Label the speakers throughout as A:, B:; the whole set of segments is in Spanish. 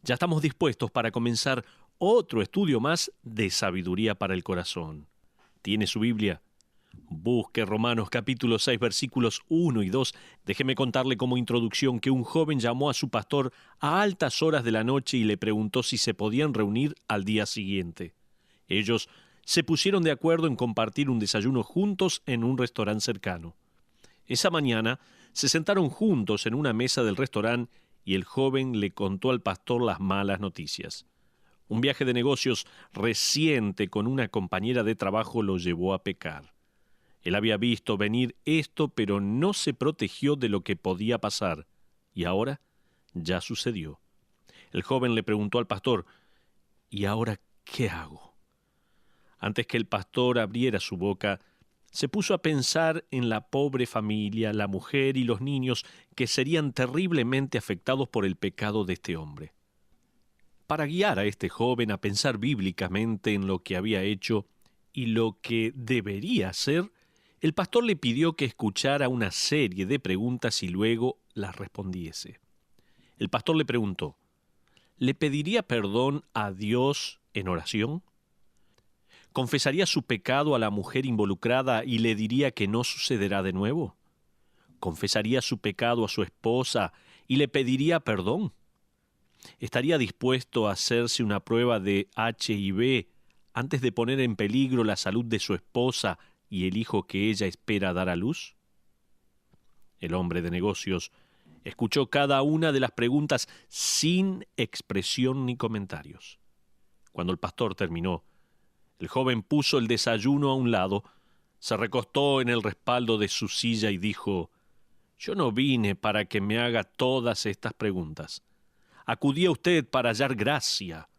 A: Ya estamos dispuestos para comenzar otro estudio más de sabiduría para el corazón. ¿Tiene su Biblia? Busque Romanos capítulo 6 versículos 1 y 2. Déjeme contarle como introducción que un joven llamó a su pastor a altas horas de la noche y le preguntó si se podían reunir al día siguiente. Ellos se pusieron de acuerdo en compartir un desayuno juntos en un restaurante cercano. Esa mañana se sentaron juntos en una mesa del restaurante y el joven le contó al pastor las malas noticias. Un viaje de negocios reciente con una compañera de trabajo lo llevó a pecar. Él había visto venir esto, pero no se protegió de lo que podía pasar. Y ahora ya sucedió. El joven le preguntó al pastor, ¿y ahora qué hago? Antes que el pastor abriera su boca, se puso a pensar en la pobre familia, la mujer y los niños que serían terriblemente afectados por el pecado de este hombre. Para guiar a este joven a pensar bíblicamente en lo que había hecho y lo que debería hacer, el pastor le pidió que escuchara una serie de preguntas y luego las respondiese. El pastor le preguntó, ¿le pediría perdón a Dios en oración? ¿Confesaría su pecado a la mujer involucrada y le diría que no sucederá de nuevo? ¿Confesaría su pecado a su esposa y le pediría perdón? ¿Estaría dispuesto a hacerse una prueba de HIV antes de poner en peligro la salud de su esposa y el hijo que ella espera dar a luz? El hombre de negocios escuchó cada una de las preguntas sin expresión ni comentarios. Cuando el pastor terminó, el joven puso el desayuno a un lado, se recostó en el respaldo de su silla y dijo, «Yo no vine para que me haga todas estas preguntas. Acudí a usted para hallar gracia.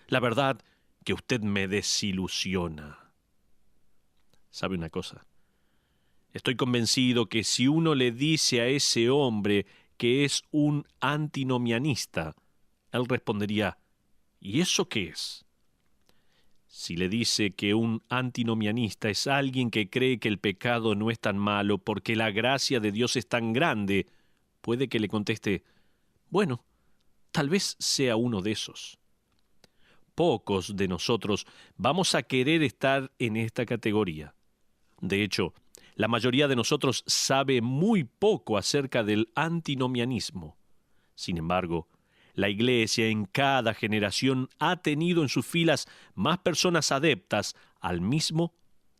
A: La verdad que usted me desilusiona». ¿Sabe una cosa? Estoy convencido que si uno le dice a ese hombre que es un antinomianista, él respondería, ¿y eso qué es? Si le dice que un antinomianista es alguien que cree que el pecado no es tan malo porque la gracia de Dios es tan grande, puede que le conteste, bueno, tal vez sea uno de esos. Pocos de nosotros vamos a querer estar en esta categoría. De hecho, la mayoría de nosotros sabe muy poco acerca del antinomianismo. Sin embargo, la Iglesia en cada generación ha tenido en sus filas más personas adeptas al mismo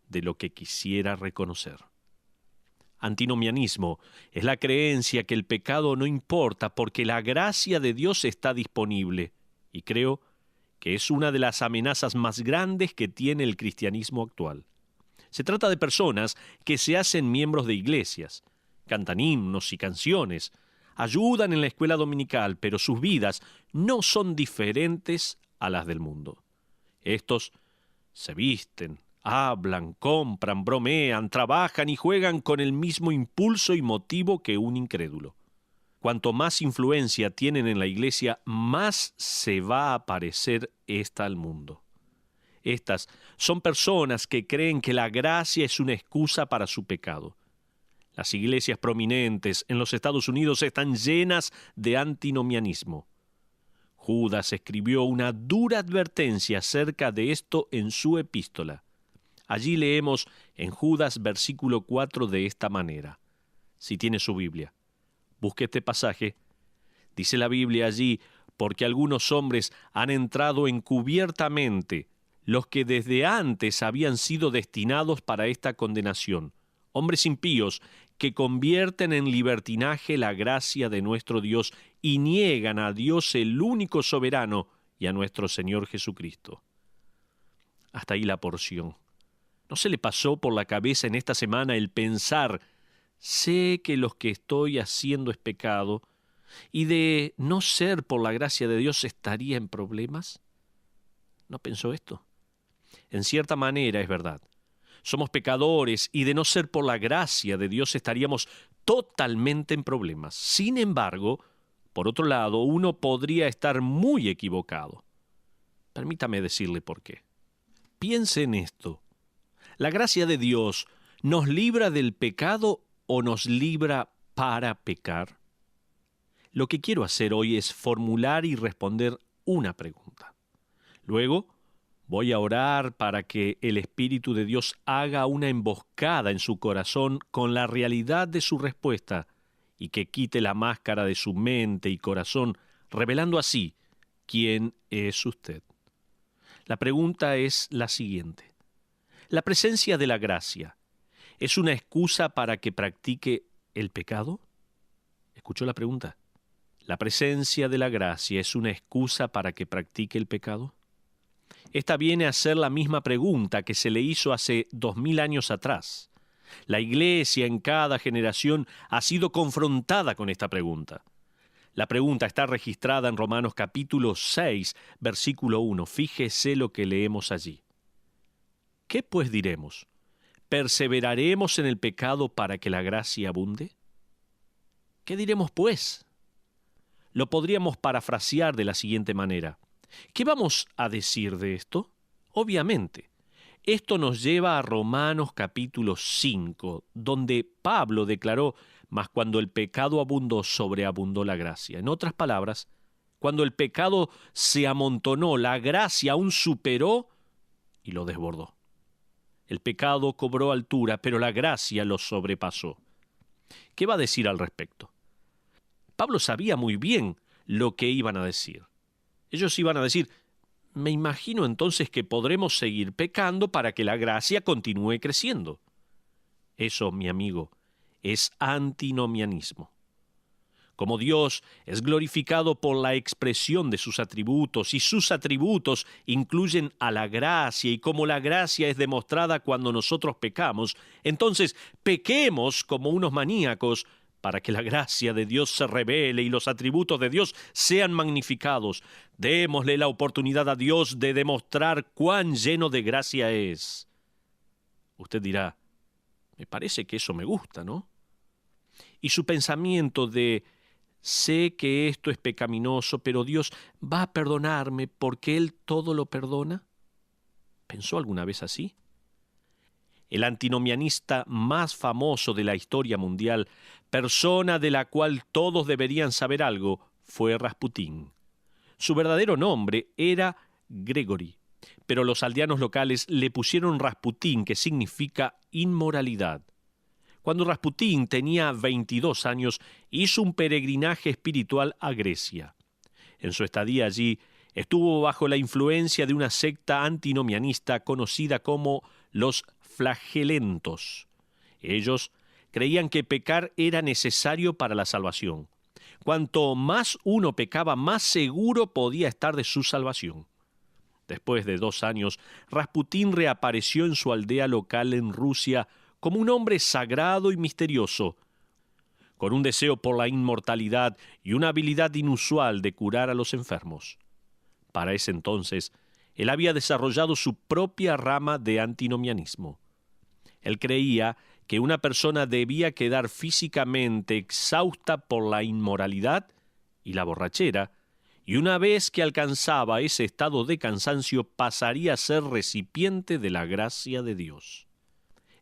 A: de lo que quisiera reconocer. Antinomianismo es la creencia que el pecado no importa porque la gracia de Dios está disponible, y creo que es una de las amenazas más grandes que tiene el cristianismo actual. Se trata de personas que se hacen miembros de iglesias, cantan himnos y canciones, ayudan en la escuela dominical, pero sus vidas no son diferentes a las del mundo. Estos se visten, hablan, compran, bromean, trabajan y juegan con el mismo impulso y motivo que un incrédulo. Cuanto más influencia tienen en la iglesia, más se va a parecer esta al mundo. Estas son personas que creen que la gracia es una excusa para su pecado. Las iglesias prominentes en los Estados Unidos están llenas de antinomianismo. Judas escribió una dura advertencia acerca de esto en su epístola. Allí leemos en Judas versículo 4 de esta manera. Si tiene su Biblia, busque este pasaje. Dice la Biblia allí, porque algunos hombres han entrado encubiertamente, los que desde antes habían sido destinados para esta condenación, hombres impíos que convierten en libertinaje la gracia de nuestro Dios y niegan a Dios el único soberano y a nuestro Señor Jesucristo. Hasta ahí la porción. ¿No se le pasó por la cabeza en esta semana el pensar, sé que lo que estoy haciendo es pecado, y de no ser por la gracia de Dios estaría en problemas? ¿No pensó esto? En cierta manera es verdad. Somos pecadores y de no ser por la gracia de Dios estaríamos totalmente en problemas. Sin embargo, por otro lado, uno podría estar muy equivocado. Permítame decirle por qué. Piense en esto. ¿La gracia de Dios nos libra del pecado o nos libra para pecar? Lo que quiero hacer hoy es formular y responder una pregunta. Luego, voy a orar para que el Espíritu de Dios haga una emboscada en su corazón con la realidad de su respuesta y que quite la máscara de su mente y corazón, revelando así quién es usted. La pregunta es la siguiente. ¿La presencia de la gracia es una excusa para que practique el pecado? ¿Escuchó la pregunta? ¿La presencia de la gracia es una excusa para que practique el pecado? Esta viene a ser la misma pregunta que se le hizo hace 2000 años atrás. La Iglesia en cada generación ha sido confrontada con esta pregunta. La pregunta está registrada en Romanos capítulo 6, versículo 1. Fíjese lo que leemos allí. ¿Qué pues diremos? ¿Perseveraremos en el pecado para que la gracia abunde? ¿Qué diremos pues? Lo podríamos parafrasear de la siguiente manera. ¿Qué vamos a decir de esto? Obviamente, esto nos lleva a Romanos capítulo 5, donde Pablo declaró: mas cuando el pecado abundó, sobreabundó la gracia. En otras palabras, cuando el pecado se amontonó, la gracia aún superó y lo desbordó. El pecado cobró altura, pero la gracia lo sobrepasó. ¿Qué va a decir al respecto? Pablo sabía muy bien lo que iban a decir. Ellos iban a decir: me imagino entonces que podremos seguir pecando para que la gracia continúe creciendo. Eso, mi amigo, es antinomianismo. Como Dios es glorificado por la expresión de sus atributos y sus atributos incluyen a la gracia y como la gracia es demostrada cuando nosotros pecamos, entonces pequemos como unos maníacos para que la gracia de Dios se revele y los atributos de Dios sean magnificados. Démosle la oportunidad a Dios de demostrar cuán lleno de gracia es. Usted dirá: me parece que eso me gusta, ¿no? Y su pensamiento de: sé que esto es pecaminoso, pero Dios va a perdonarme porque Él todo lo perdona. ¿Pensó alguna vez así? El antinomianista más famoso de la historia mundial, persona de la cual todos deberían saber algo, fue Rasputín. Su verdadero nombre era Gregory, pero los aldeanos locales le pusieron Rasputín, que significa inmoralidad. Cuando Rasputín tenía 22 años, hizo un peregrinaje espiritual a Grecia. En su estadía allí, estuvo bajo la influencia de una secta antinomianista conocida como los flagelentos. Ellos creían que pecar era necesario para la salvación. Cuanto más uno pecaba, más seguro podía estar de su salvación. Después de 2 años, Rasputín reapareció en su aldea local en Rusia como un hombre sagrado y misterioso, con un deseo por la inmortalidad y una habilidad inusual de curar a los enfermos. Para ese entonces, él había desarrollado su propia rama de antinomianismo. Él creía que una persona debía quedar físicamente exhausta por la inmoralidad y la borrachera, y una vez que alcanzaba ese estado de cansancio pasaría a ser recipiente de la gracia de Dios.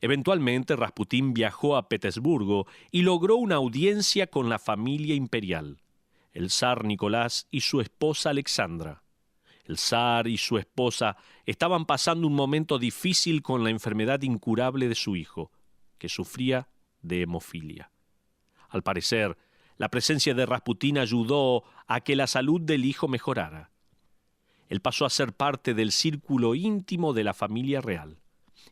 A: Eventualmente Rasputín viajó a Petersburgo y logró una audiencia con la familia imperial, el zar Nicolás y su esposa Alexandra. El zar y su esposa estaban pasando un momento difícil con la enfermedad incurable de su hijo, que sufría de hemofilia. Al parecer, la presencia de Rasputín ayudó a que la salud del hijo mejorara. Él pasó a ser parte del círculo íntimo de la familia real.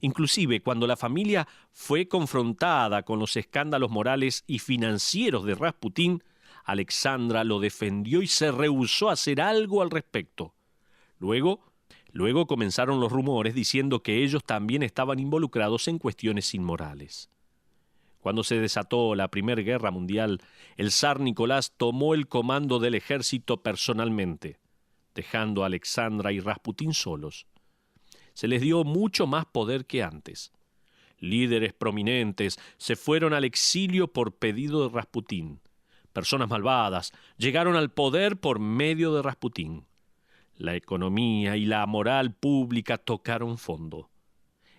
A: Inclusive, cuando la familia fue confrontada con los escándalos morales y financieros de Rasputín, Alexandra lo defendió y se rehusó a hacer algo al respecto. Luego comenzaron los rumores diciendo que ellos también estaban involucrados en cuestiones inmorales. Cuando se desató la Primera Guerra Mundial, el zar Nicolás tomó el comando del ejército personalmente, dejando a Alexandra y Rasputín solos. Se les dio mucho más poder que antes. Líderes prominentes se fueron al exilio por pedido de Rasputín. Personas malvadas llegaron al poder por medio de Rasputín. La economía y la moral pública tocaron fondo.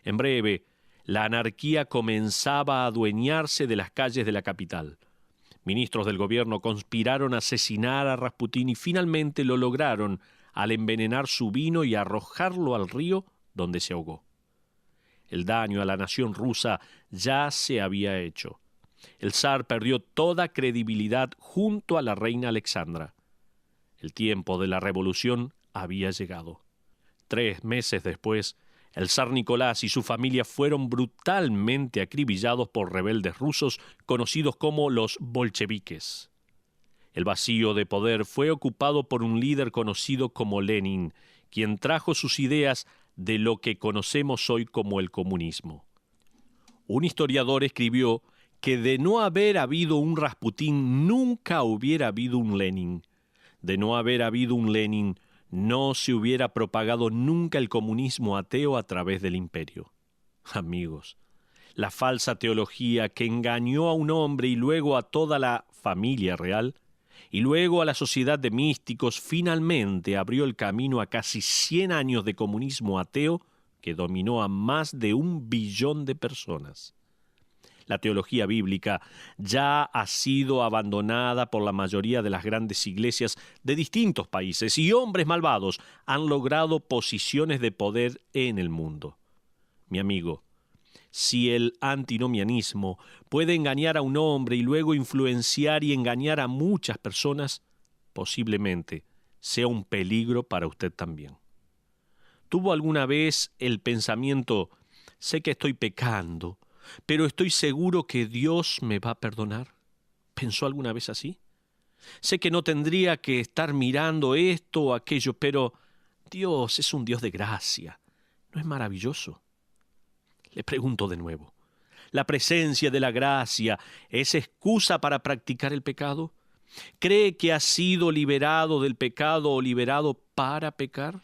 A: En breve, la anarquía comenzaba a adueñarse de las calles de la capital. Ministros del gobierno conspiraron a asesinar a Rasputín y finalmente lo lograron al envenenar su vino y arrojarlo al río donde se ahogó. El daño a la nación rusa ya se había hecho. El zar perdió toda credibilidad junto a la reina Alexandra. El tiempo de la revolución había llegado. 3 meses después, el zar Nicolás y su familia fueron brutalmente acribillados por rebeldes rusos conocidos como los bolcheviques. El vacío de poder fue ocupado por un líder conocido como Lenin, quien trajo sus ideas de lo que conocemos hoy como el comunismo. Un historiador escribió que de no haber habido un Rasputín nunca hubiera habido un Lenin. De no haber habido un Lenin, no se hubiera propagado nunca el comunismo ateo a través del imperio. Amigos, la falsa teología que engañó a un hombre y luego a toda la familia real, y luego a la sociedad de místicos, finalmente abrió el camino a casi 100 años de comunismo ateo que dominó a más de 1 billón de personas. La teología bíblica ya ha sido abandonada por la mayoría de las grandes iglesias de distintos países y hombres malvados han logrado posiciones de poder en el mundo. Mi amigo, si el antinomianismo puede engañar a un hombre y luego influenciar y engañar a muchas personas, posiblemente sea un peligro para usted también. ¿Tuvo alguna vez el pensamiento, sé que estoy pecando, pero estoy seguro que Dios me va a perdonar? ¿Pensó alguna vez así? Sé que no tendría que estar mirando esto o aquello, pero Dios es un Dios de gracia. ¿No es maravilloso? Le pregunto de nuevo, ¿la presencia de la gracia es excusa para practicar el pecado? ¿Cree que ha sido liberado del pecado o liberado para pecar?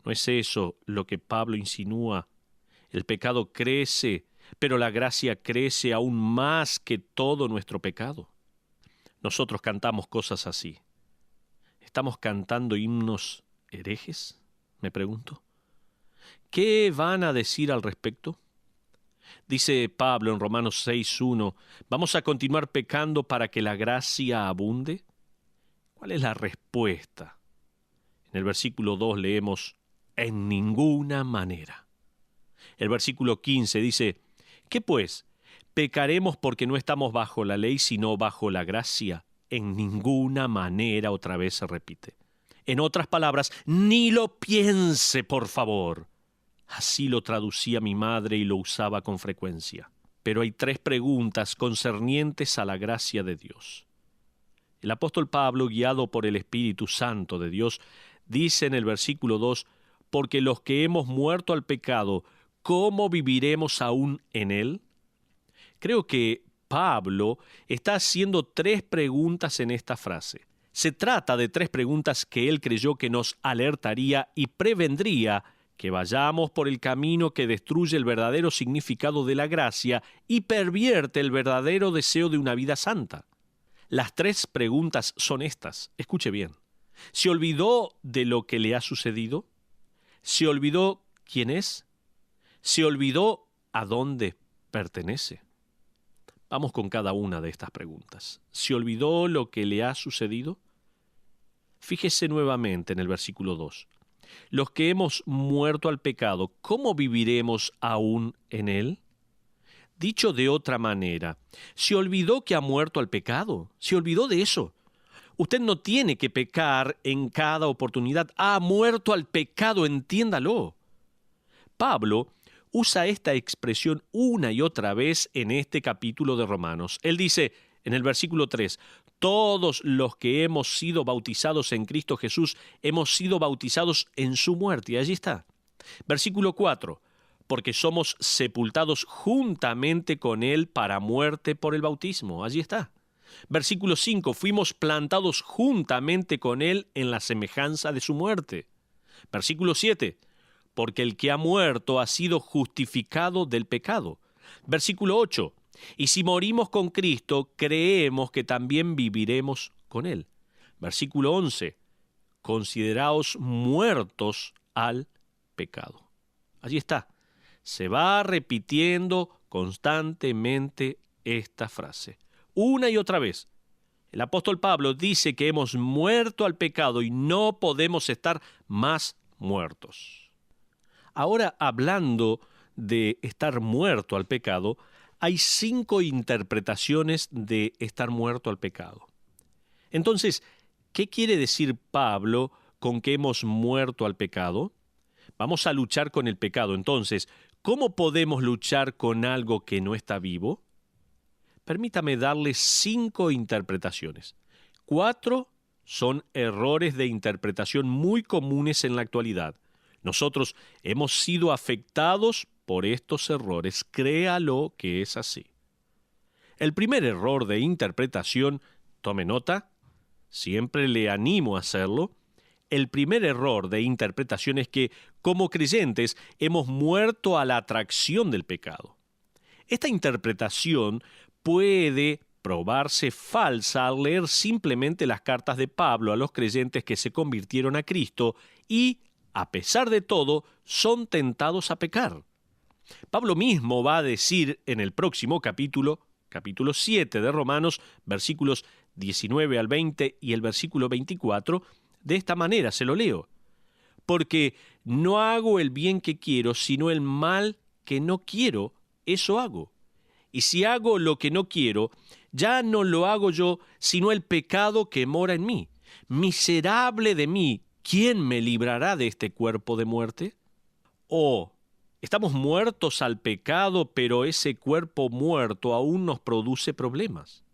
A: ¿No es eso lo que Pablo insinúa? El pecado crece, pero la gracia crece aún más que todo nuestro pecado. Nosotros cantamos cosas así. ¿Estamos cantando himnos herejes? Me pregunto. ¿Qué van a decir al respecto? Dice Pablo en Romanos 6:1, ¿vamos a continuar pecando para que la gracia abunde? ¿Cuál es la respuesta? En el versículo 2 leemos, en ninguna manera. El versículo 15 dice, ¿qué pues? ¿Pecaremos porque no estamos bajo la ley, sino bajo la gracia? En ninguna manera, otra vez se repite. En otras palabras, ni lo piense, por favor. Así lo traducía mi madre y lo usaba con frecuencia. Pero hay 3 preguntas concernientes a la gracia de Dios. El apóstol Pablo, guiado por el Espíritu Santo de Dios, dice en el versículo 2, porque los que hemos muerto al pecado, ¿cómo viviremos aún en él? Creo que Pablo está haciendo 3 preguntas en esta frase. Se trata de 3 preguntas que él creyó que nos alertaría y prevendría que vayamos por el camino que destruye el verdadero significado de la gracia y pervierte el verdadero deseo de una vida santa. Las 3 preguntas son estas. Escuche bien. ¿Se olvidó de lo que le ha sucedido? ¿Se olvidó quién es? ¿Se olvidó a dónde pertenece? Vamos con cada una de estas preguntas. ¿Se olvidó lo que le ha sucedido? Fíjese nuevamente en el versículo 2. Los que hemos muerto al pecado, ¿cómo viviremos aún en él? Dicho de otra manera, ¿se olvidó que ha muerto al pecado? ¿Se olvidó de eso? Usted no tiene que pecar en cada oportunidad. Ha muerto al pecado, entiéndalo. Pablo usa esta expresión una y otra vez en este capítulo de Romanos. Él dice en el versículo 3, todos los que hemos sido bautizados en Cristo Jesús, hemos sido bautizados en su muerte. Y allí está. Versículo 4, porque somos sepultados juntamente con Él para muerte por el bautismo. Allí está. Versículo 5, fuimos plantados juntamente con Él en la semejanza de su muerte. Versículo 7, porque el que ha muerto ha sido justificado del pecado. Versículo 8, y si morimos con Cristo, creemos que también viviremos con Él. Versículo 11, consideraos muertos al pecado. Allí está. Se va repitiendo constantemente esta frase. Una y otra vez. El apóstol Pablo dice que hemos muerto al pecado y no podemos estar más muertos. Ahora, hablando de estar muerto al pecado, hay 5 interpretaciones de estar muerto al pecado. Entonces, ¿qué quiere decir Pablo con que hemos muerto al pecado? Vamos a luchar con el pecado. Entonces, ¿cómo podemos luchar con algo que no está vivo? Permítame darle 5 interpretaciones. 4 son errores de interpretación muy comunes en la actualidad. Nosotros hemos sido afectados por estos errores. Créalo que es así. El primer error de interpretación, tome nota, siempre le animo a hacerlo. El primer error de interpretación es que, como creyentes, hemos muerto a la atracción del pecado. Esta interpretación puede probarse falsa al leer simplemente las cartas de Pablo a los creyentes que se convirtieron a Cristo y, a pesar de todo, son tentados a pecar. Pablo mismo va a decir en el próximo capítulo 7 de Romanos, versículos 19 al 20 y el versículo 24, de esta manera, se lo leo. Porque no hago el bien que quiero, sino el mal que no quiero, eso hago. Y si hago lo que no quiero, ya no lo hago yo, sino el pecado que mora en mí. Miserable de mí, ¿quién me librará de este cuerpo de muerte? ¿O estamos muertos al pecado, pero ese cuerpo muerto aún nos produce problemas?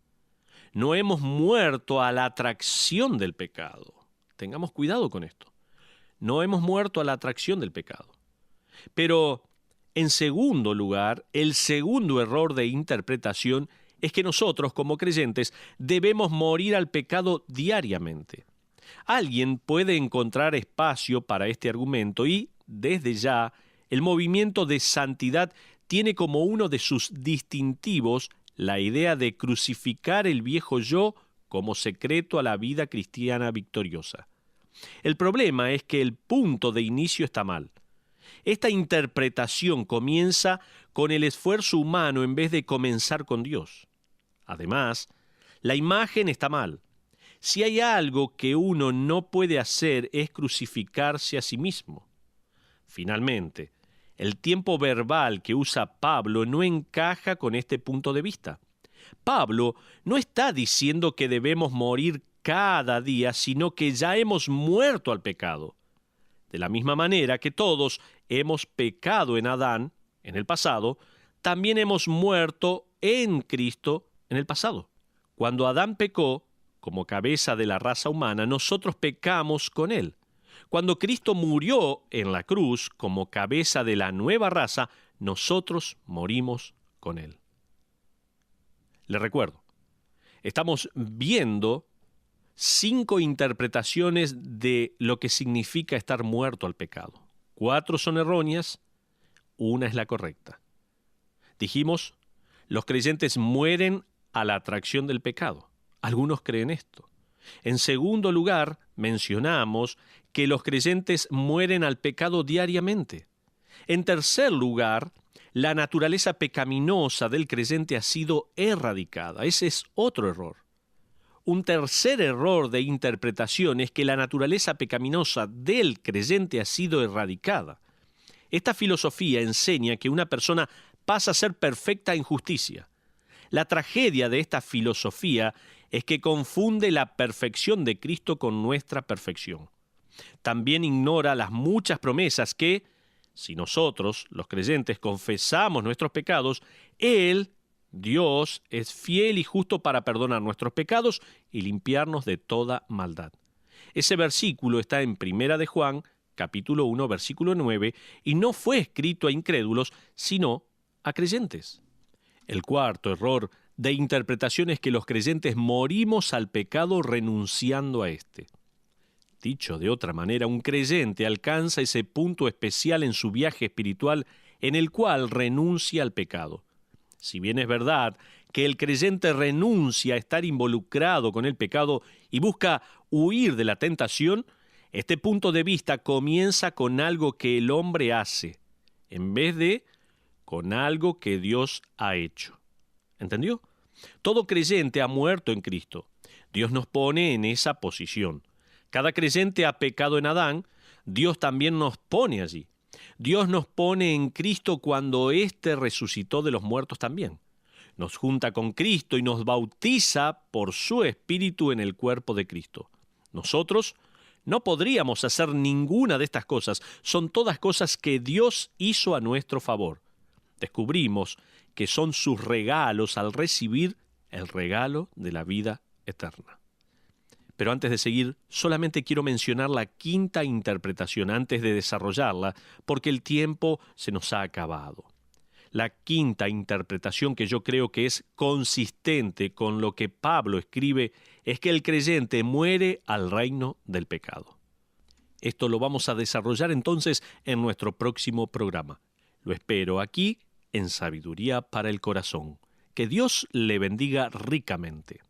A: No hemos muerto a la atracción del pecado. Tengamos cuidado con esto. No hemos muerto a la atracción del pecado. Pero, en segundo lugar, el segundo error de interpretación es que nosotros, como creyentes, debemos morir al pecado diariamente. Alguien puede encontrar espacio para este argumento y, desde ya, el movimiento de santidad tiene como uno de sus distintivos la idea de crucificar el viejo yo como secreto a la vida cristiana victoriosa. El problema es que el punto de inicio está mal. Esta interpretación comienza con el esfuerzo humano en vez de comenzar con Dios. Además, la imagen está mal. Si hay algo que uno no puede hacer es crucificarse a sí mismo. Finalmente, el tiempo verbal que usa Pablo no encaja con este punto de vista. Pablo no está diciendo que debemos morir cada día, sino que ya hemos muerto al pecado. De la misma manera que todos hemos pecado en Adán, en el pasado, también hemos muerto en Cristo en el pasado. Cuando Adán pecó, como cabeza de la raza humana, nosotros pecamos con él. Cuando Cristo murió en la cruz como cabeza de la nueva raza, nosotros morimos con él. Le recuerdo, estamos viendo 5 interpretaciones de lo que significa estar muerto al pecado. 4 son erróneas, 1 es la correcta. Dijimos, los creyentes mueren a la atracción del pecado. Algunos creen esto. En segundo lugar, mencionamos que los creyentes mueren al pecado diariamente. En tercer lugar, la naturaleza pecaminosa del creyente ha sido erradicada. Ese es otro error. Un tercer error de interpretación es que la naturaleza pecaminosa del creyente ha sido erradicada. Esta filosofía enseña que una persona pasa a ser perfecta en justicia. La tragedia de esta filosofía es que confunde la perfección de Cristo con nuestra perfección. También ignora las muchas promesas que, si nosotros, los creyentes, confesamos nuestros pecados, Él, Dios, es fiel y justo para perdonar nuestros pecados y limpiarnos de toda maldad. Ese versículo está en 1 de Juan, capítulo 1, versículo 9, y no fue escrito a incrédulos, sino a creyentes. El cuarto error de interpretación es que los creyentes morimos al pecado renunciando a éste. Dicho de otra manera, un creyente alcanza ese punto especial en su viaje espiritual en el cual renuncia al pecado. Si bien es verdad que el creyente renuncia a estar involucrado con el pecado y busca huir de la tentación, este punto de vista comienza con algo que el hombre hace, en vez de con algo que Dios ha hecho. ¿Entendió? Todo creyente ha muerto en Cristo. Dios nos pone en esa posición. Cada creyente ha pecado en Adán, Dios también nos pone allí. Dios nos pone en Cristo cuando éste resucitó de los muertos también. Nos junta con Cristo y nos bautiza por su Espíritu en el cuerpo de Cristo. Nosotros no podríamos hacer ninguna de estas cosas. Son todas cosas que Dios hizo a nuestro favor. Descubrimos que son sus regalos al recibir el regalo de la vida eterna. Pero antes de seguir, solamente quiero mencionar la quinta interpretación antes de desarrollarla, porque el tiempo se nos ha acabado. La quinta interpretación, que yo creo que es consistente con lo que Pablo escribe, es que el creyente muere al reino del pecado. Esto lo vamos a desarrollar entonces en nuestro próximo programa. Lo espero aquí en Sabiduría para el Corazón. Que Dios le bendiga ricamente.